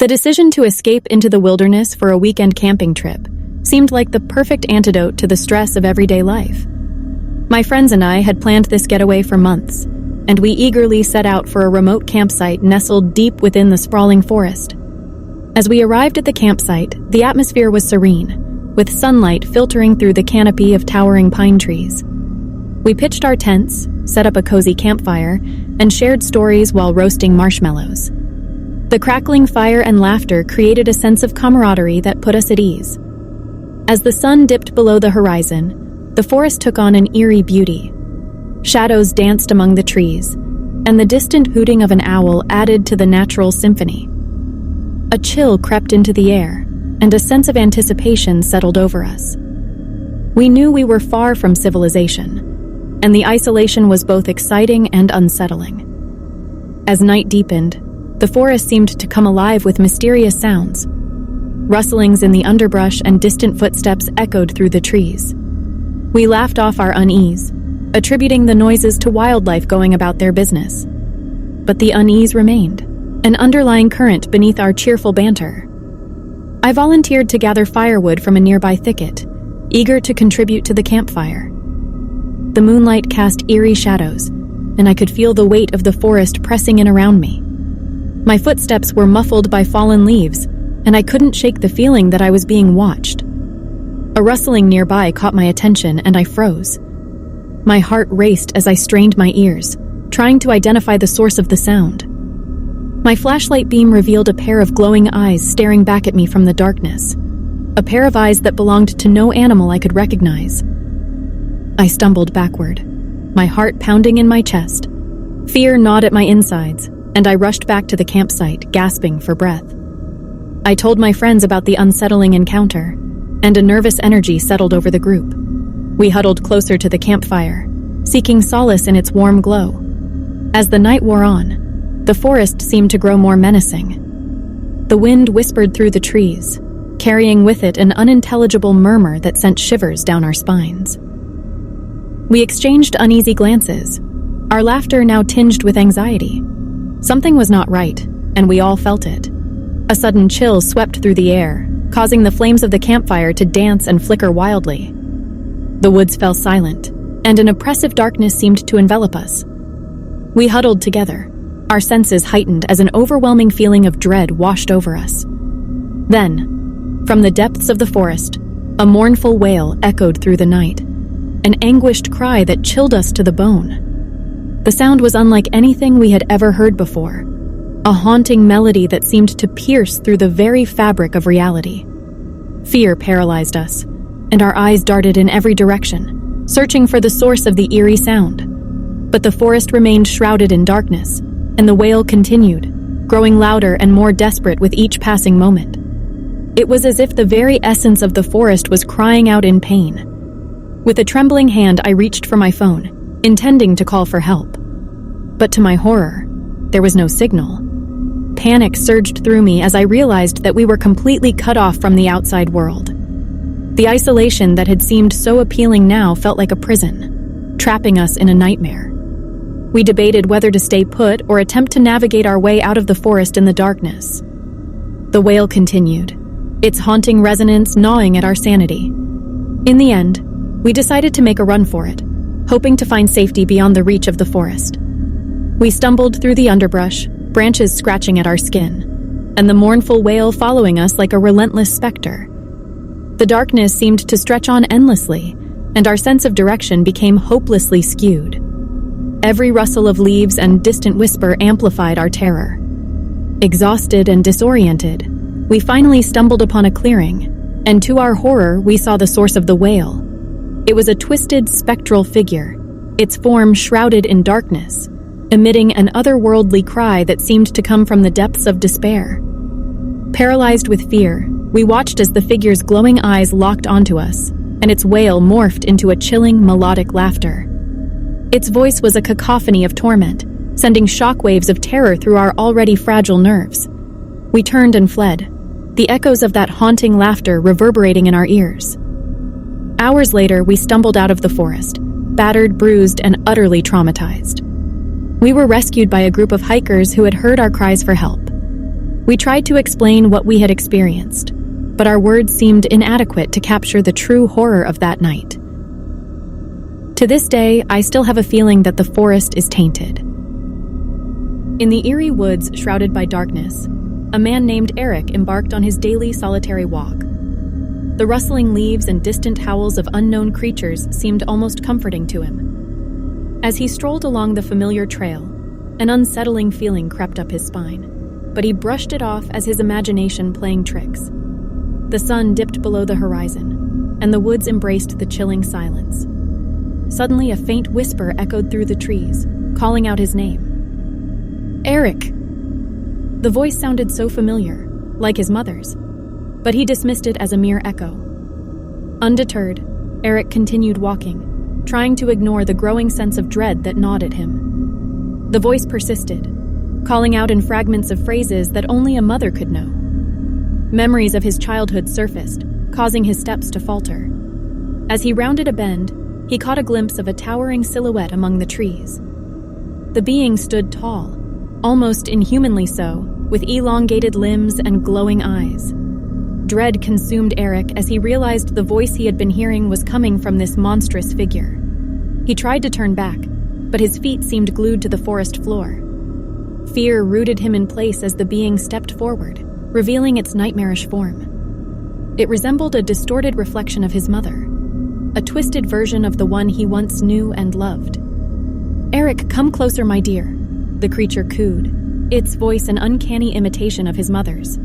The decision to escape into the wilderness for a weekend camping trip seemed like the perfect antidote to the stress of everyday life. My friends and I had planned this getaway for months, and we eagerly set out for a remote campsite nestled deep within the sprawling forest. As we arrived at the campsite, the atmosphere was serene, with sunlight filtering through the canopy of towering pine trees. We pitched our tents, set up a cozy campfire, and shared stories while roasting marshmallows. The crackling fire and laughter created a sense of camaraderie that put us at ease. As the sun dipped below the horizon, the forest took on an eerie beauty. Shadows danced among the trees, and the distant hooting of an owl added to the natural symphony. A chill crept into the air, and a sense of anticipation settled over us. We knew we were far from civilization, and the isolation was both exciting and unsettling. As night deepened, the forest seemed to come alive with mysterious sounds. Rustlings in the underbrush and distant footsteps echoed through the trees. We laughed off our unease, attributing the noises to wildlife going about their business. But the unease remained, an underlying current beneath our cheerful banter. I volunteered to gather firewood from a nearby thicket, eager to contribute to the campfire. The moonlight cast eerie shadows, and I could feel the weight of the forest pressing in around me. My footsteps were muffled by fallen leaves, and I couldn't shake the feeling that I was being watched. A rustling nearby caught my attention, and I froze. My heart raced as I strained my ears, trying to identify the source of the sound. My flashlight beam revealed a pair of glowing eyes staring back at me from the darkness, a pair of eyes that belonged to no animal I could recognize. I stumbled backward, my heart pounding in my chest. Fear gnawed at my insides, and I rushed back to the campsite, gasping for breath. I told my friends about the unsettling encounter, and a nervous energy settled over the group. We huddled closer to the campfire, seeking solace in its warm glow. As the night wore on, the forest seemed to grow more menacing. The wind whispered through the trees, carrying with it an unintelligible murmur that sent shivers down our spines. We exchanged uneasy glances, our laughter now tinged with anxiety. Something was not right, and we all felt it. A sudden chill swept through the air, causing the flames of the campfire to dance and flicker wildly. The woods fell silent, and an oppressive darkness seemed to envelop us. We huddled together, our senses heightened as an overwhelming feeling of dread washed over us. Then, from the depths of the forest, a mournful wail echoed through the night, an anguished cry that chilled us to the bone. The sound was unlike anything we had ever heard before, a haunting melody that seemed to pierce through the very fabric of reality. Fear paralyzed us, and our eyes darted in every direction, searching for the source of the eerie sound. But the forest remained shrouded in darkness, and the wail continued, growing louder and more desperate with each passing moment. It was as if the very essence of the forest was crying out in pain. With a trembling hand, I reached for my phone, intending to call for help. But to my horror, there was no signal. Panic surged through me as I realized that we were completely cut off from the outside world. The isolation that had seemed so appealing now felt like a prison, trapping us in a nightmare. We debated whether to stay put or attempt to navigate our way out of the forest in the darkness. The wail continued, its haunting resonance gnawing at our sanity. In the end, we decided to make a run for it, hoping to find safety beyond the reach of the forest. We stumbled through the underbrush, branches scratching at our skin, and the mournful wail following us like a relentless specter. The darkness seemed to stretch on endlessly, and our sense of direction became hopelessly skewed. Every rustle of leaves and distant whisper amplified our terror. Exhausted and disoriented, we finally stumbled upon a clearing, and to our horror, we saw the source of the wail. It was a twisted, spectral figure, its form shrouded in darkness, emitting an otherworldly cry that seemed to come from the depths of despair. Paralyzed with fear, we watched as the figure's glowing eyes locked onto us, and its wail morphed into a chilling, melodic laughter. Its voice was a cacophony of torment, sending shockwaves of terror through our already fragile nerves. We turned and fled, the echoes of that haunting laughter reverberating in our ears. Hours later, we stumbled out of the forest, battered, bruised, and utterly traumatized. We were rescued by a group of hikers who had heard our cries for help. We tried to explain what we had experienced, but our words seemed inadequate to capture the true horror of that night. To this day, I still have a feeling that the forest is tainted. In the eerie woods shrouded by darkness, a man named Eric embarked on his daily solitary walk. The rustling leaves and distant howls of unknown creatures seemed almost comforting to him. As he strolled along the familiar trail, an unsettling feeling crept up his spine, but he brushed it off as his imagination playing tricks. The sun dipped below the horizon, and the woods embraced the chilling silence. Suddenly, a faint whisper echoed through the trees, calling out his name. Eric! The voice sounded so familiar, like his mother's, but he dismissed it as a mere echo. Undeterred, Eric continued walking, trying to ignore the growing sense of dread that gnawed at him. The voice persisted, calling out in fragments of phrases that only a mother could know. Memories of his childhood surfaced, causing his steps to falter. As he rounded a bend, he caught a glimpse of a towering silhouette among the trees. The being stood tall, almost inhumanly so, with elongated limbs and glowing eyes. Dread consumed Eric as he realized the voice he had been hearing was coming from this monstrous figure. He tried to turn back, but his feet seemed glued to the forest floor. Fear rooted him in place as the being stepped forward, revealing its nightmarish form. It resembled a distorted reflection of his mother, a twisted version of the one he once knew and loved. Eric, come closer, my dear, the creature cooed, its voice an uncanny imitation of his mother's.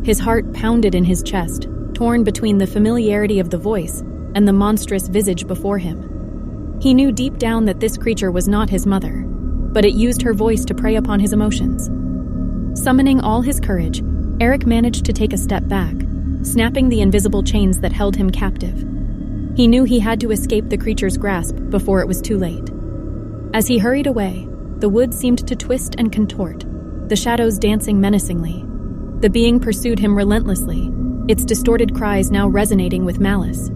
His heart pounded in his chest, torn between the familiarity of the voice and the monstrous visage before him. He knew deep down that this creature was not his mother, but it used her voice to prey upon his emotions. Summoning all his courage, Eric managed to take a step back, snapping the invisible chains that held him captive. He knew he had to escape the creature's grasp before it was too late. As he hurried away, the woods seemed to twist and contort, the shadows dancing menacingly. The being pursued him relentlessly, its distorted cries now resonating with malice.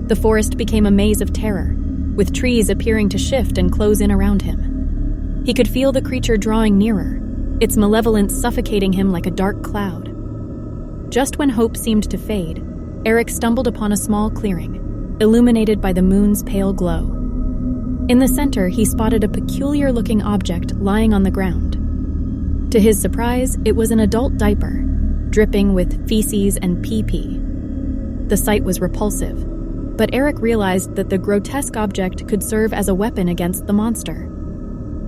The forest became a maze of terror, with trees appearing to shift and close in around him. He could feel the creature drawing nearer, its malevolence suffocating him like a dark cloud. Just when hope seemed to fade, Eric stumbled upon a small clearing, illuminated by the moon's pale glow. In the center, he spotted a peculiar-looking object lying on the ground. To his surprise, it was an adult diaper, dripping with feces and pee-pee. The sight was repulsive, but Eric realized that the grotesque object could serve as a weapon against the monster.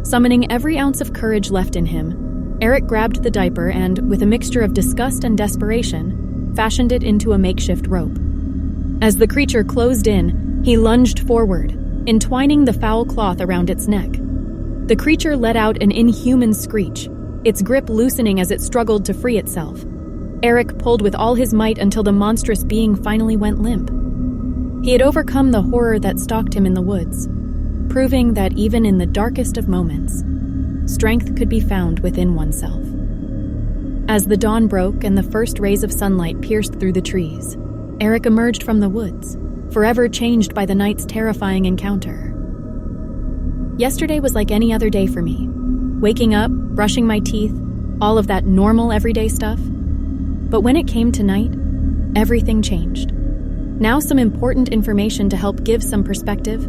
Summoning every ounce of courage left in him, Eric grabbed the diaper and, with a mixture of disgust and desperation, fashioned it into a makeshift rope. As the creature closed in, he lunged forward, entwining the foul cloth around its neck. The creature let out an inhuman screech, its grip loosening as it struggled to free itself. Eric pulled with all his might until the monstrous being finally went limp. He had overcome the horror that stalked him in the woods, proving that even in the darkest of moments, strength could be found within oneself. As the dawn broke and the first rays of sunlight pierced through the trees, Eric emerged from the woods, forever changed by the night's terrifying encounter. Yesterday was like any other day for me. Waking up, brushing my teeth, all of that normal everyday stuff. But when it came to night, everything changed. Now some important information to help give some perspective.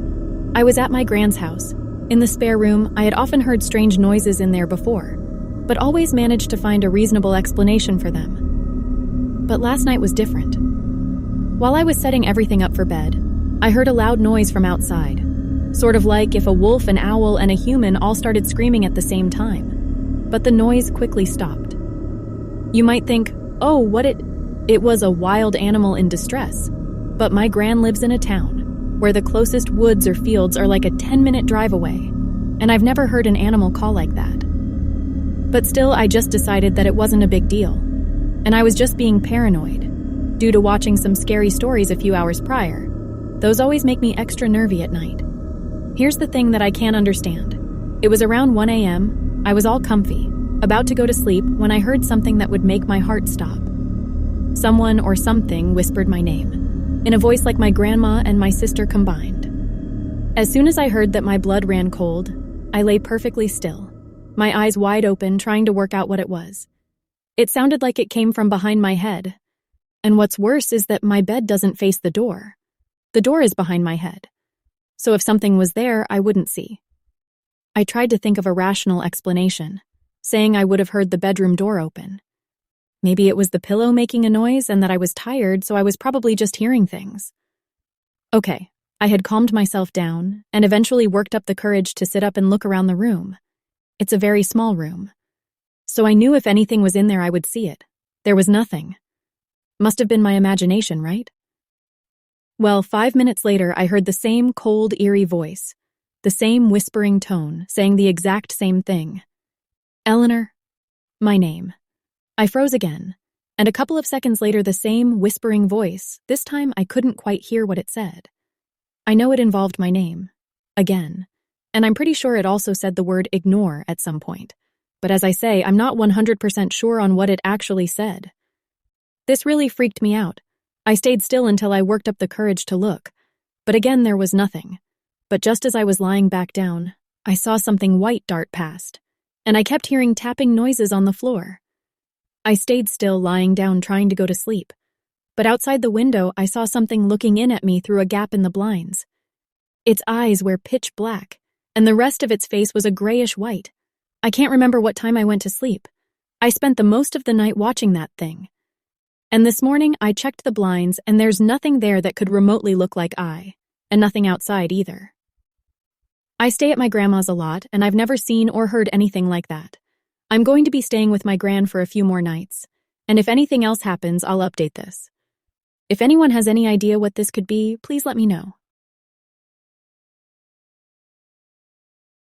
I was at my grand's house. In the spare room, I had often heard strange noises in there before, but always managed to find a reasonable explanation for them. But last night was different. While I was setting everything up for bed, I heard a loud noise from outside, sort of like if a wolf, an owl, and a human all started screaming at the same time. But the noise quickly stopped. You might think, oh, it was a wild animal in distress. But my gran lives in a town where the closest woods or fields are like a 10-minute drive away, and I've never heard an animal call like that. But still, I just decided that it wasn't a big deal, and I was just being paranoid due to watching some scary stories a few hours prior. Those always make me extra nervy at night. Here's the thing that I can't understand. It was around 1 a.m., I was all comfy, about to go to sleep when I heard something that would make my heart stop. Someone or something whispered my name, in a voice like my grandma and my sister combined. As soon as I heard that, my blood ran cold. I lay perfectly still, my eyes wide open, trying to work out what it was. It sounded like it came from behind my head. And what's worse is that my bed doesn't face the door. The door is behind my head. So if something was there, I wouldn't see. I tried to think of a rational explanation, saying I would have heard the bedroom door open. Maybe it was the pillow making a noise and that I was tired, so I was probably just hearing things. Okay, I had calmed myself down and eventually worked up the courage to sit up and look around the room. It's a very small room. So I knew if anything was in there, I would see it. There was nothing. Must have been my imagination, right? Well, 5 minutes later, I heard the same cold, eerie voice, the same whispering tone, saying the exact same thing. Eleanor, my name. I froze again, and a couple of seconds later, the same whispering voice. This time, I couldn't quite hear what it said. I know it involved my name. Again. And I'm pretty sure it also said the word ignore at some point. But as I say, I'm not 100% sure on what it actually said. This really freaked me out. I stayed still until I worked up the courage to look. But again, there was nothing. But just as I was lying back down, I saw something white dart past, and I kept hearing tapping noises on the floor. I stayed still, lying down, trying to go to sleep. But outside the window, I saw something looking in at me through a gap in the blinds. Its eyes were pitch black, and the rest of its face was a grayish white. I can't remember what time I went to sleep. I spent the most of the night watching that thing. And this morning, I checked the blinds, and there's nothing there that could remotely look like I, and nothing outside either. I stay at my grandma's a lot, and I've never seen or heard anything like that. I'm going to be staying with my gran for a few more nights, and if anything else happens, I'll update this. If anyone has any idea what this could be, please let me know.